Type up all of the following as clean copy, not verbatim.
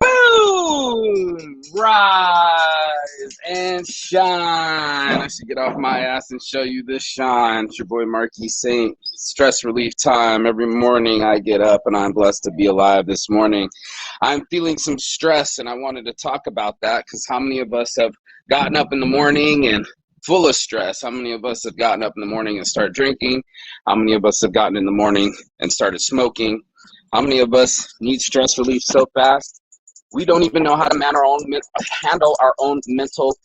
Boom! Rise and shine. I should get off my ass and show you this shine. It's your boy Marquis Saint. Stress relief time. Every morning I get up and I'm blessed to be alive this morning. I'm feeling some stress and I wanted to talk about that because how many of us have gotten up in the morning and full of stress? How many of us have gotten up in the morning and started drinking? How many of us have gotten in the morning and started smoking? How many of us need stress relief so fast we don't even know how to handle our own mental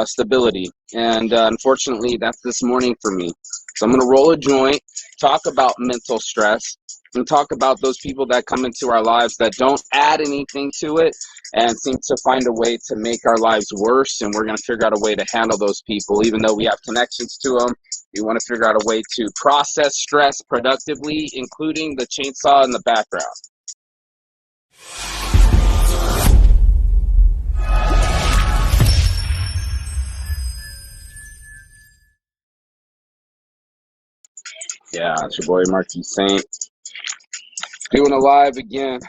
stability? And unfortunately, that's this morning for me. So I'm going to roll a joint, talk about mental stress, and talk about those people that come into our lives that don't add anything to it and seem to find a way to make our lives worse. And we're going to figure out a way to handle those people, even though we have connections to them. We want to figure out a way to process stress productively, including the chainsaw in the background. Yeah, it's your boy Marquis Saint. Doing a live again.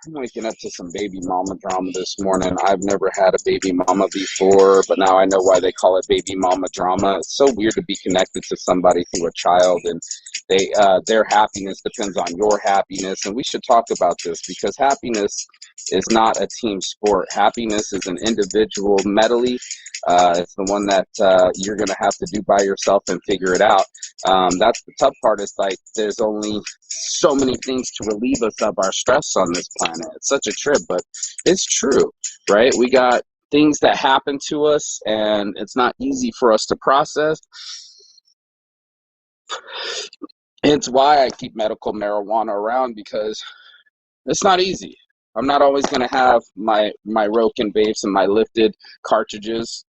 I'm waking up to some baby mama drama this morning. I've never had a baby mama before, but now I know why they call it baby mama drama. It's so weird to be connected to somebody through a child, and their happiness depends on your happiness. And we should talk about this because happiness is not a team sport. Happiness is an individual medley. It's the one that you're going to have to do by yourself and figure it out. That's the tough part. Is like there's only so many things to relieve us of our stress on this planet. It's such a trip, but it's true, right? We got things that happen to us, and it's not easy for us to process. It's why I keep medical marijuana around, because it's not easy. I'm not always going to have my Roken vapes and my lifted cartridges.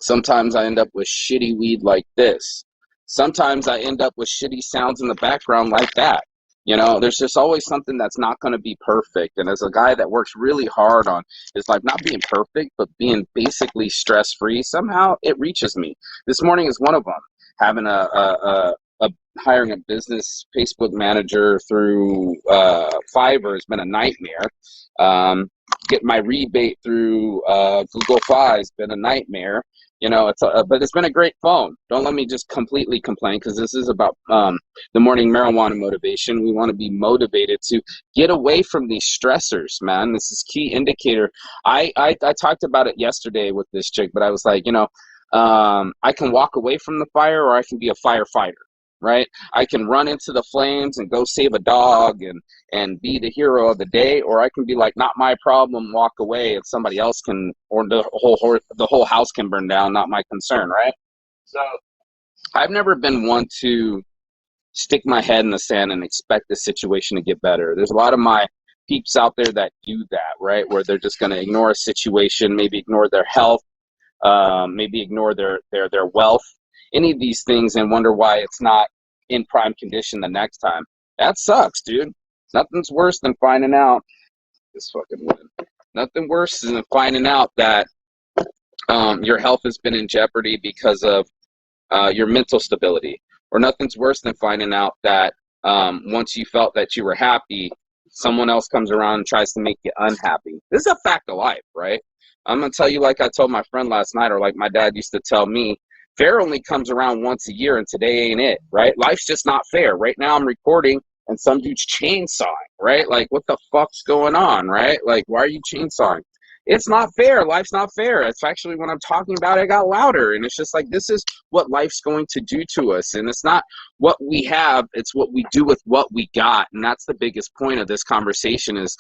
Sometimes I end up with shitty weed like this. Sometimes I end up with shitty sounds in the background like that. You know, there's just always something that's not going to be perfect. And as a guy that works really hard on is like not being perfect, but being basically stress-free, somehow it reaches me. This morning is one of them. Having hiring a business Facebook manager through Fiverr has been a nightmare. Getting my rebate through Google Fi has been a nightmare. You know, but it's been a great phone. Don't let me just completely complain, because this is about the morning marijuana motivation. We want to be motivated to get away from these stressors, man. This is key indicator. I talked about it yesterday with this chick, but I was like, you know, I can walk away from the fire, or I can be a firefighter. Right? I can run into the flames and go save a dog and be the hero of the day, or I can be like, not my problem, walk away, and somebody else can, or the whole house can burn down, not my concern, right? So I've never been one to stick my head in the sand and expect the situation to get better. There's a lot of my peeps out there that do that, right? Where they're just going to ignore a situation, maybe ignore their health, maybe ignore their wealth, any of these things, and wonder why it's not in prime condition the next time. That sucks, dude. Nothing's worse than finding out this fucking win. Nothing worse than finding out that your health has been in jeopardy because of your mental stability, or nothing's worse than finding out that once you felt that you were happy, someone else comes around and tries to make you unhappy. This is a fact of life, right? I'm gonna tell you, like I told my friend last night, or like my dad used to tell me, fair only comes around once a year, and today ain't it, right? Life's just not fair. Right now I'm recording and some dude's chainsawing, right? Like, what the fuck's going on, right? Like, why are you chainsawing? It's not fair. Life's not fair. It's actually, when I'm talking about it, I got louder. And it's just like, this is what life's going to do to us. And it's not what we have, it's what we do with what we got. And that's the biggest point of this conversation is,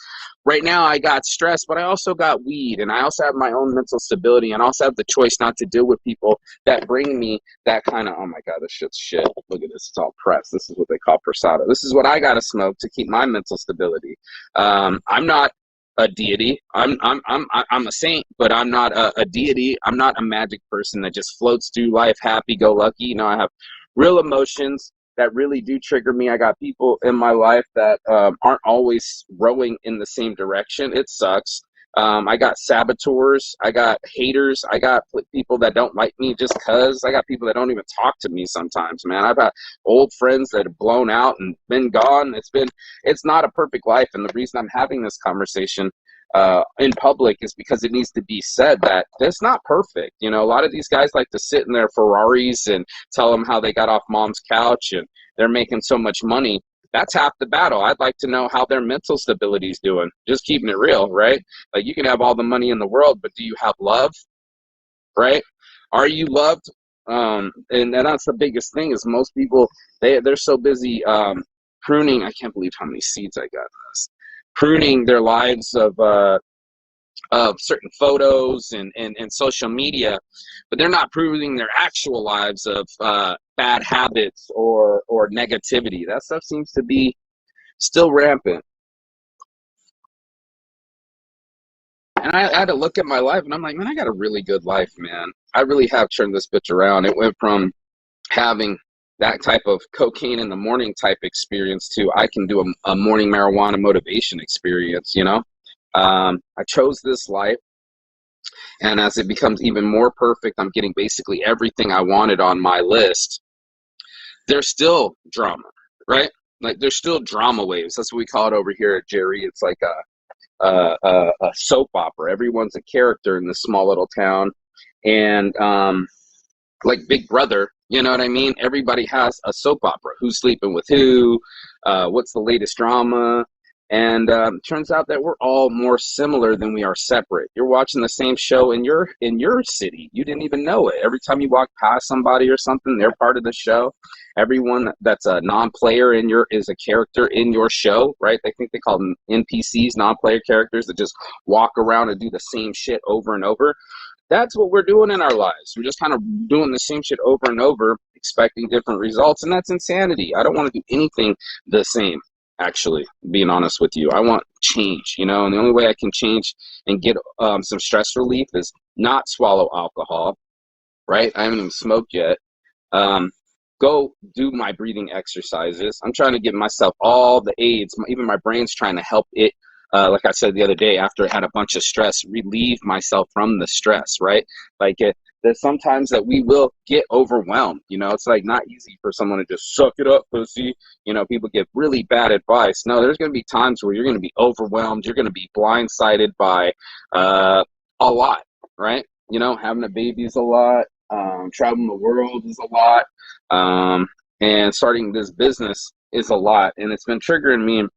right now I got stress, but I also got weed, and I also have my own mental stability, and I also have the choice not to deal with people that bring me that kind of, oh my God, this shit's shit. Look at this. It's all pressed. This is what they call pressado. This is what I got to smoke to keep my mental stability. I'm not a deity. I'm a saint, but I'm not a deity. I'm not a magic person that just floats through life happy-go-lucky. You know, I have real emotions that really do trigger me. I got people in my life that aren't always rowing in the same direction. It sucks. I got saboteurs. I got haters. I got people that don't like me just because. I got people that don't even talk to me sometimes, man. I've got old friends that have blown out and been gone. It's not a perfect life. And the reason I'm having this conversation in public is because it needs to be said that it's not perfect. You know, a lot of these guys like to sit in their Ferraris and tell them how they got off mom's couch and they're making so much money. That's half the battle. I'd like to know how their mental stability is doing. Just keeping it real, right? Like, you can have all the money in the world, but do you have love, right? Are you loved? And that's the biggest thing is most people, they're so busy pruning. I can't believe how many seeds I got in this. Pruning their lives of certain photos and social media, but they're not pruning their actual lives of bad habits or negativity. That stuff seems to be still rampant. And I had to look at my life and I'm like, man, I got a really good life, man. I really have turned this bitch around. It went from having that type of cocaine in the morning type experience to I can do a morning marijuana motivation experience, you know? I chose this life, and as it becomes even more perfect, I'm getting basically everything I wanted on my list. There's still drama, right? Like, there's still drama waves. That's what we call it over here at Jerry. It's like a soap opera. Everyone's a character in this small little town, and like Big Brother, you know what I mean? Everybody has a soap opera. Who's sleeping with who? What's the latest drama? And turns out that we're all more similar than we are separate. You're watching the same show in your city. You didn't even know it. Every time you walk past somebody or something, they're part of the show. Everyone that's a non-player is a character in your show, right? I think they call them NPCs, non-player characters that just walk around and do the same shit over and over. That's what we're doing in our lives. We're just kind of doing the same shit over and over, expecting different results, and that's insanity. I don't want to do anything the same, actually, being honest with you. I want change, you know, and the only way I can change and get some stress relief is not swallow alcohol, right? I haven't even smoked yet. Go do my breathing exercises. I'm trying to give myself all the aids. Even my brain's trying to help it. Like I said the other day, after I had a bunch of stress, relieve myself from the stress, right? Like, there's sometimes that we will get overwhelmed. You know, it's like not easy for someone to just suck it up, pussy. You know, people give really bad advice. No, there's going to be times where you're going to be overwhelmed. You're going to be blindsided by a lot, right? You know, having a baby is a lot. Traveling the world is a lot. And starting this business is a lot. And it's been triggering me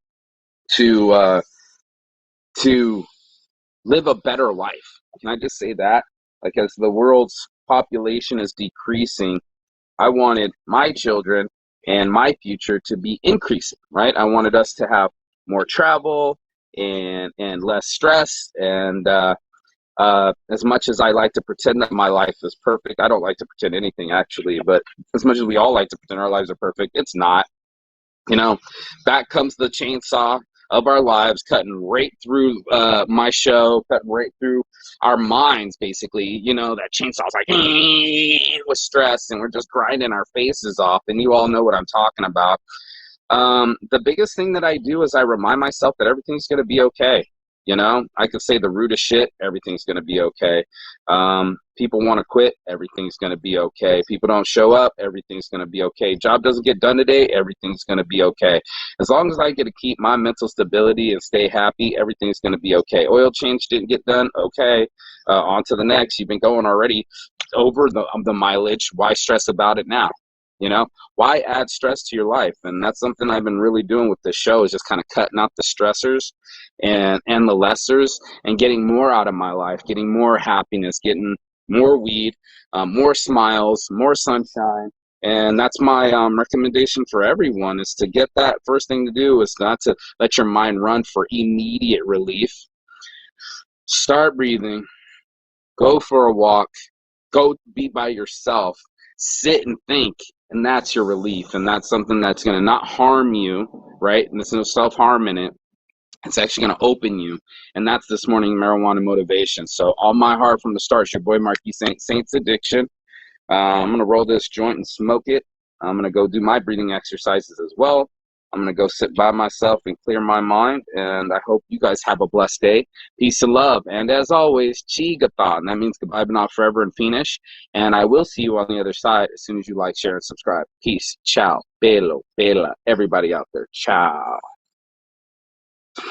to live a better life. Can I just say that? Like, as the world's population is decreasing, I wanted my children and my future to be increasing, right? I wanted us to have more travel and less stress. And as much as I like to pretend that my life is perfect, I don't like to pretend anything, actually. But as much as we all like to pretend our lives are perfect, it's not. You know, back comes the chainsaw of our lives, cutting right through my show, cutting right through our minds, basically. You know, that chainsaw's like with stress, and we're just grinding our faces off, and you all know what I'm talking about. The biggest thing that I do is I remind myself that everything's going to be okay. You know, I could say the rudest shit, everything's going to be okay. People want to quit, everything's going to be okay. People don't show up, everything's going to be okay. Job doesn't get done today, everything's going to be okay. As long as I get to keep my mental stability and stay happy, everything's going to be okay. Oil change didn't get done, okay. On to the next. You've been going already over the mileage. Why stress about it now? You know, why add stress to your life? And that's something I've been really doing with this show, is just kind of cutting out the stressors and the lessers, and getting more out of my life, getting more happiness, getting more weed, more smiles, more sunshine. And that's my recommendation for everyone, is to get that. First thing to do is not to let your mind run for immediate relief. Start breathing, go for a walk, go be by yourself, sit and think. And that's your relief. And that's something that's going to not harm you, right? And there's no self-harm in it. It's actually going to open you. And that's this morning marijuana motivation. So all my heart from the start, it's your boy Marquis Saints Addiction. I'm going to roll this joint and smoke it. I'm going to go do my breathing exercises as well. I'm going to go sit by myself and clear my mind. And I hope you guys have a blessed day. Peace and love. And as always, Chigathon. That means goodbye, but not forever in Finnish. And I will see you on the other side as soon as you like, share, and subscribe. Peace. Ciao. Belo. Bella. Everybody out there. Ciao.